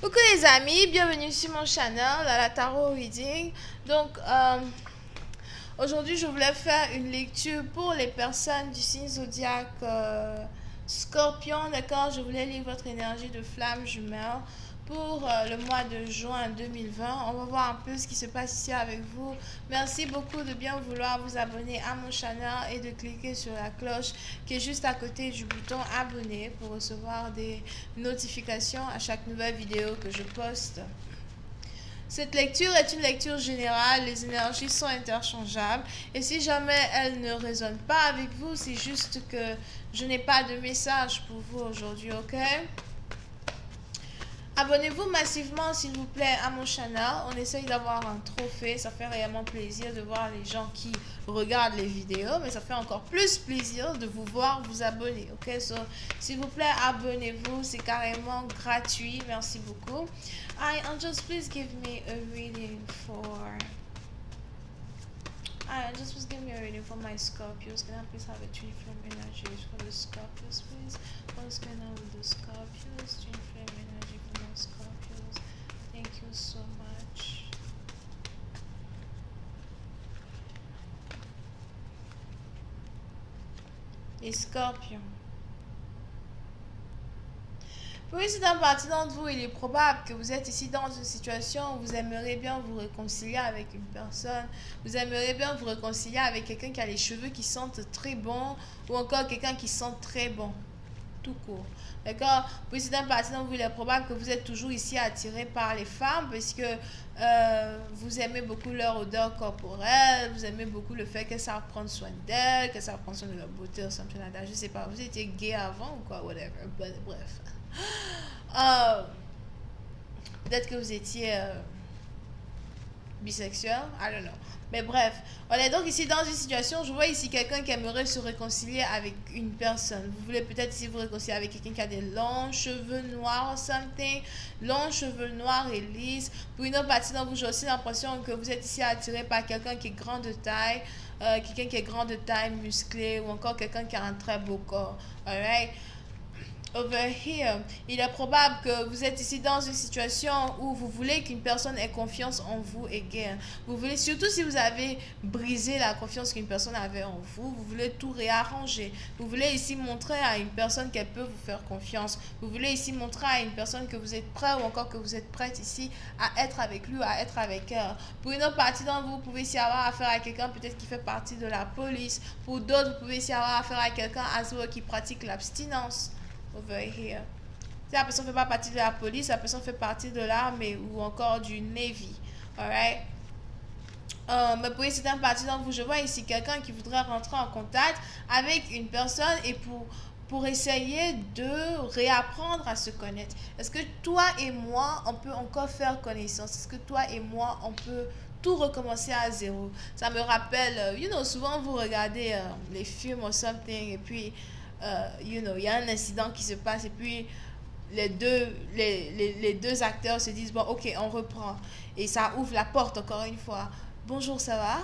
Coucou les amis, bienvenue sur mon channel, à la Tarot Reading. Donc, aujourd'hui, je voulais faire une lecture pour les personnes du signe zodiaque Scorpion, d'accord? Je voulais lire votre énergie de flamme jumelle pour le mois de juin 2020. On va voir un peu ce qui se passe ici avec vous. Merci beaucoup de bien vouloir vous abonner à mon channel et de cliquer sur la cloche qui est juste à côté du bouton abonner pour recevoir des notifications à chaque nouvelle vidéo que je poste. Cette lecture est une lecture générale, les énergies sont interchangeables et si jamais elles ne résonnent pas avec vous, c'est juste que je n'ai pas de message pour vous aujourd'hui, ok? Abonnez-vous massivement s'il vous plaît à mon channel, on essaye d'avoir un trophée, ça fait réellement plaisir de voir les gens qui regardent les vidéos, mais ça fait encore plus plaisir de vous voir vous abonner, ok? So, s'il vous plaît, abonnez-vous, c'est carrément gratuit, merci beaucoup. Angels, please give me a reading for... Angels, please give me a reading for my Scorpios. Can I please have a twin flame energies for the Scorpios, please? What's going on with the Scorpios? Twin flame energy for my Scorpios. Thank you so much. Les Scorpions. Pour une certaine partie d'entre vous, il est probable que vous êtes ici dans une situation où vous aimeriez bien vous réconcilier avec une personne. Vous aimeriez bien vous réconcilier avec quelqu'un qui a les cheveux qui sentent très bon ou encore quelqu'un qui sent très bon. Tout court. D'accord? Pour une certaine partie d'entre vous, il est probable que vous êtes toujours ici attiré par les femmes parce que vous aimez beaucoup leur odeur corporelle, vous aimez beaucoup le fait qu'elles savent prendre soin d'elles, qu'elles savent prendre soin de leur beauté ou something like that. Je sais pas, vous étiez gay avant ou quoi, whatever. Bref. Peut-être que vous étiez bisexuel, I don't know. Mais bref, on est donc ici dans une situation, je vois ici quelqu'un qui aimerait se réconcilier avec une personne. Vous voulez peut-être ici vous réconcilier avec quelqu'un qui a des longs cheveux noirs or something, longs cheveux noirs et lisses. Pour une autre partie d'entre vous, j'ai aussi l'impression que vous êtes ici attiré par quelqu'un qui est grand de taille, quelqu'un qui est grand de taille, musclé, ou encore quelqu'un qui a un très beau corps. Alright? Over here, il est probable que vous êtes ici dans une situation où vous voulez qu'une personne ait confiance en vous again. Vous voulez, surtout si vous avez brisé la confiance qu'une personne avait en vous, vous voulez tout réarranger. Vous voulez ici montrer à une personne qu'elle peut vous faire confiance. Vous voulez ici montrer à une personne que vous êtes prêt ou encore que vous êtes prête ici à être avec lui, à être avec elle. Pour une autre partie d'entre vous, vous pouvez ici avoir affaire à quelqu'un peut-être qui fait partie de la police. Pour d'autres, vous pouvez ici avoir affaire à quelqu'un qui pratique l'abstinence. Over here. Si la personne ne fait pas partie de la police, la personne fait partie de l'armée ou encore du Navy. Alright? Mais pour une certaine partie d'entre vous, je vois ici quelqu'un qui voudrait rentrer en contact avec une personne et pour essayer de réapprendre à se connaître. Est-ce que toi et moi, on peut encore faire connaissance? Est-ce que toi et moi, on peut tout recommencer à zéro? Ça me rappelle, souvent vous regardez les films ou something et puis il y a un incident qui se passe et puis les deux acteurs se disent bon ok on reprend et ça ouvre la porte encore une fois. Bonjour, ça va?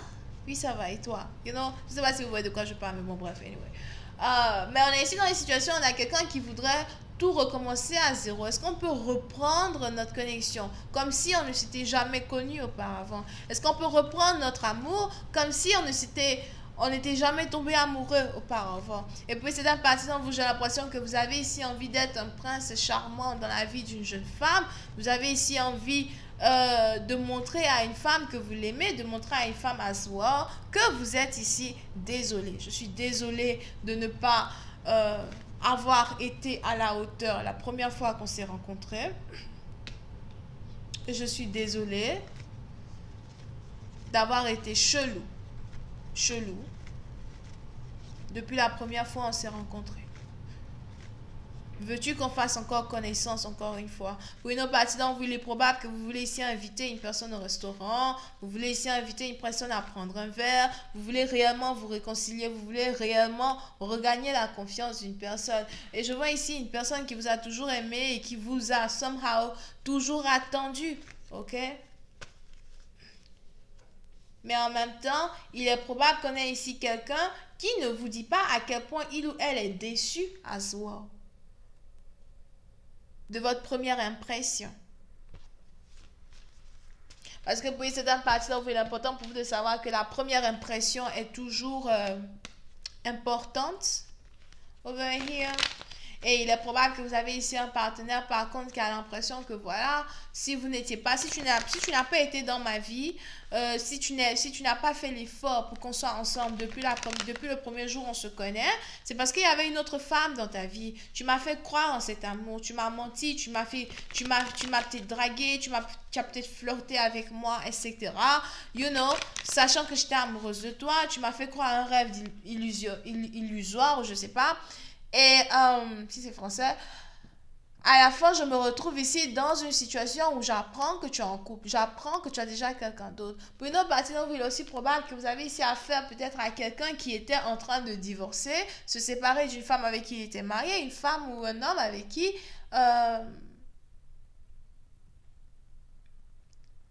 Oui, ça va, et toi? Je sais pas si vous voyez de quoi je parle, mais bon bref, anyway. Mais on est ici dans une situation où on a quelqu'un qui voudrait tout recommencer à zéro. Est-ce qu'on peut reprendre notre connexion comme si on ne s'était jamais connu auparavant? Est-ce qu'on peut reprendre notre amour comme si on n'était jamais tombé amoureux auparavant? Et puis c'est un parti dont j'ai l'impression que vous avez ici envie d'être un prince charmant dans la vie d'une jeune femme. Vous avez ici envie de montrer à une femme que vous l'aimez, de montrer à une femme à soi que vous êtes ici désolé. Je suis désolée de ne pas avoir été à la hauteur la première fois qu'on s'est rencontrés. Je suis désolée d'avoir été chelou depuis la première fois on s'est rencontrés. Veux-tu qu'on fasse encore connaissance encore une fois? Pour une autre partie d'entre vous, il est probable que vous voulez ici inviter une personne au restaurant, vous voulez ici inviter une personne à prendre un verre, vous voulez réellement vous réconcilier, vous voulez réellement regagner la confiance d'une personne. Et je vois ici une personne qui vous a toujours aimé et qui vous a somehow toujours attendu, ok? Mais en même temps, il est probable qu'on ait ici quelqu'un qui ne vous dit pas à quel point il ou elle est déçu à soi de votre première impression. Parce que pour certaines parties, il est important pour vous de savoir que la première impression est toujours importante. Over here. Et il est probable que vous avez ici un partenaire, par contre, qui a l'impression que voilà, si vous n'étiez pas, si tu n'as pas été dans ma vie, si tu n'as pas fait l'effort pour qu'on soit ensemble depuis le premier jour où on se connaît, c'est parce qu'il y avait une autre femme dans ta vie. Tu m'as fait croire en cet amour, tu m'as menti, tu m'as peut-être dragué, tu as peut-être flirté avec moi, etc. You know, sachant que j'étais amoureuse de toi, tu m'as fait croire un rêve illusoire, ou je sais pas. Et si c'est français, à la fin, je me retrouve ici dans une situation où j'apprends que tu es en couple. J'apprends que tu as déjà quelqu'un d'autre. Pour une autre partie, il est aussi probable que vous avez ici affaire peut-être à quelqu'un qui était en train de divorcer, se séparer d'une femme avec qui il était marié, une femme ou un homme avec qui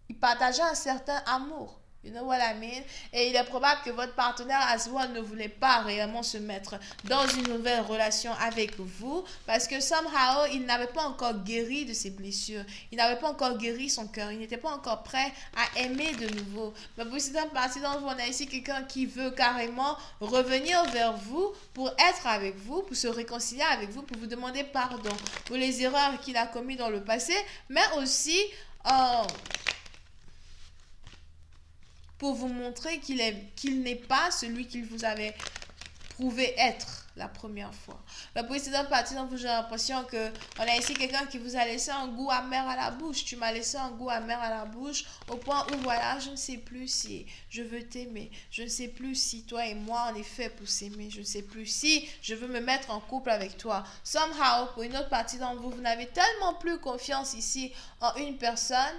il partageait un certain amour. You know what I mean? Et il est probable que votre partenaire as well ne voulait pas réellement se mettre dans une nouvelle relation avec vous parce que somehow il n'avait pas encore guéri de ses blessures. Il n'avait pas encore guéri son cœur. Il n'était pas encore prêt à aimer de nouveau. Mais pour certaines parties d'entre vous, on a ici quelqu'un qui veut carrément revenir vers vous pour être avec vous, pour se réconcilier avec vous, pour vous demander pardon pour les erreurs qu'il a commises dans le passé, mais aussi pour vous montrer qu'il n'est pas celui qu'il vous avait prouvé être la première fois. La précédente partie, donc j'ai l'impression que on a ici quelqu'un qui vous a laissé un goût amer à la bouche. Tu m'as laissé un goût amer à la bouche au point où voilà, je ne sais plus si je veux t'aimer. Je ne sais plus si toi et moi on est fait pour s'aimer. Je ne sais plus si je veux me mettre en couple avec toi. Somehow, pour une autre partie d'entre vous, vous n'avez tellement plus confiance ici en une personne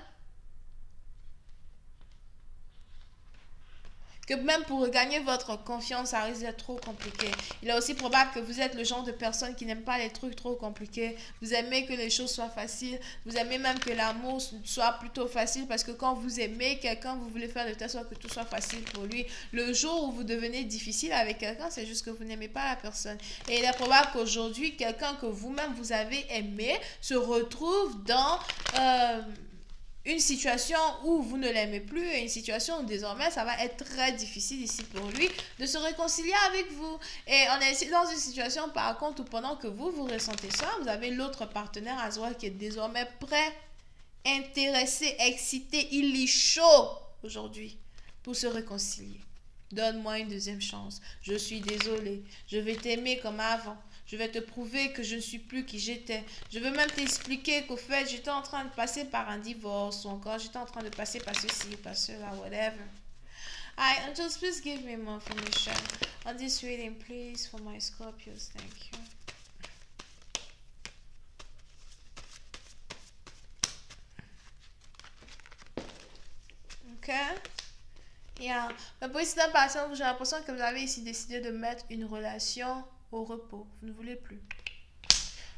que même pour regagner votre confiance, ça risque d'être trop compliqué. Il est aussi probable que vous êtes le genre de personne qui n'aime pas les trucs trop compliqués. Vous aimez que les choses soient faciles. Vous aimez même que l'amour soit plutôt facile parce que quand vous aimez quelqu'un, vous voulez faire de telle sorte que tout soit facile pour lui. Le jour où vous devenez difficile avec quelqu'un, c'est juste que vous n'aimez pas la personne. Et il est probable qu'aujourd'hui, quelqu'un que vous-même vous avez aimé se retrouve dans une situation où vous ne l'aimez plus et une situation où désormais ça va être très difficile ici pour lui de se réconcilier avec vous. Et on est ici dans une situation par contre où pendant que vous ressentez ça, vous avez l'autre partenaire à soi qui est désormais prêt, intéressé, excité, il est chaud aujourd'hui pour se réconcilier. Donne-moi une deuxième chance. Je suis désolée. Je vais t'aimer comme avant. Je vais te prouver que je ne suis plus qui j'étais. Je veux même t'expliquer qu'au fait, j'étais en train de passer par un divorce ou encore j'étais en train de passer par ceci, par cela, whatever. Alright, angels, please give me more information on this reading, please, for my Scorpios. Thank you. Okay. Yeah. Mais pour cette personne, j'ai l'impression que vous avez ici décidé de mettre une relation au repos. Vous ne voulez plus.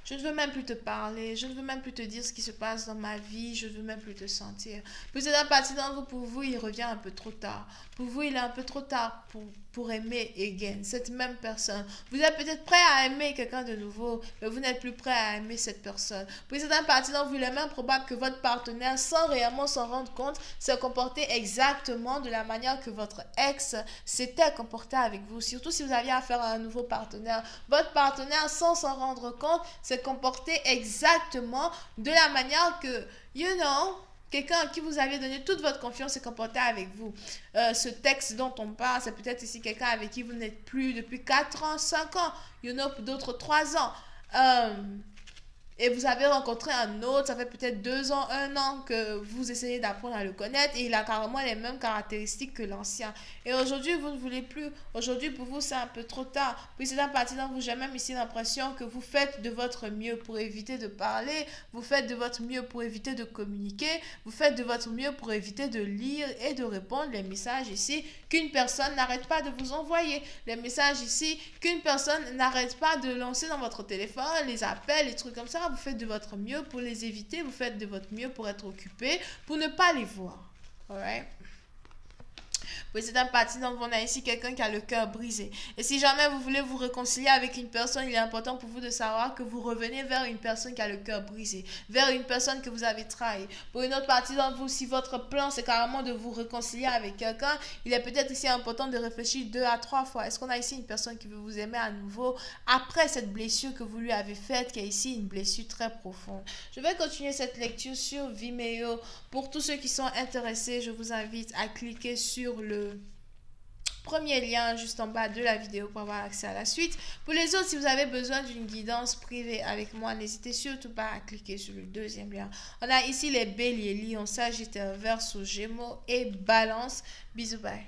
Je ne veux même plus te parler. Je ne veux même plus te dire ce qui se passe dans ma vie. Je ne veux même plus te sentir. Puis c'est la partie d'entre vous, pour vous, il revient un peu trop tard. Pour vous, il est un peu trop tard pour aimer again cette même personne. Vous êtes peut-être prêt à aimer quelqu'un de nouveau, mais vous n'êtes plus prêt à aimer cette personne. Puis c'est une partie d'entre vous, il est même probable que votre partenaire, sans réellement s'en rendre compte, se comportait exactement de la manière que votre ex s'était comporté avec vous. Surtout si vous aviez affaire à un nouveau partenaire. Votre partenaire, sans s'en rendre compte, s'est comporté exactement de la manière que, you know, quelqu'un à qui vous avez donné toute votre confiance s'est comporté avec vous. Ce texte dont on parle, c'est peut-être ici quelqu'un avec qui vous n'êtes plus depuis 4 ans, 5 ans, you know, d'autres 3 ans. Et vous avez rencontré un autre, ça fait peut-être 2 ans, 1 an que vous essayez d'apprendre à le connaître et il a carrément les mêmes caractéristiques que l'ancien. Et aujourd'hui, vous ne voulez plus. Aujourd'hui, pour vous, c'est un peu trop tard. Puis c'est un parti dans vous, j'ai même ici l'impression que vous faites de votre mieux pour éviter de parler, vous faites de votre mieux pour éviter de communiquer, vous faites de votre mieux pour éviter de lire et de répondre les messages ici qu'une personne n'arrête pas de vous envoyer. Les messages ici qu'une personne n'arrête pas de lancer dans votre téléphone, les appels, les trucs comme ça. Vous faites de votre mieux pour les éviter, vous faites de votre mieux pour être occupé, pour ne pas les voir. Alright? Pour certaines parties d'entre vous, on a ici quelqu'un qui a le cœur brisé. Et si jamais vous voulez vous réconcilier avec une personne, il est important pour vous de savoir que vous revenez vers une personne qui a le cœur brisé, vers une personne que vous avez trahi. Pour une autre partie d'entre vous, si votre plan c'est carrément de vous réconcilier avec quelqu'un, il est peut-être ici important de réfléchir 2 à 3 fois. Est-ce qu'on a ici une personne qui veut vous aimer à nouveau après cette blessure que vous lui avez faite, qui est ici une blessure très profonde? Je vais continuer cette lecture sur Vimeo. Pour tous ceux qui sont intéressés, je vous invite à cliquer sur le premier lien juste en bas de la vidéo pour avoir accès à la suite. Pour les autres, si vous avez besoin d'une guidance privée avec moi, n'hésitez surtout pas à cliquer sur le deuxième lien. On a ici les béliers, lions, sagittaires, verseaux, gémeaux et balance. Bisous, bye.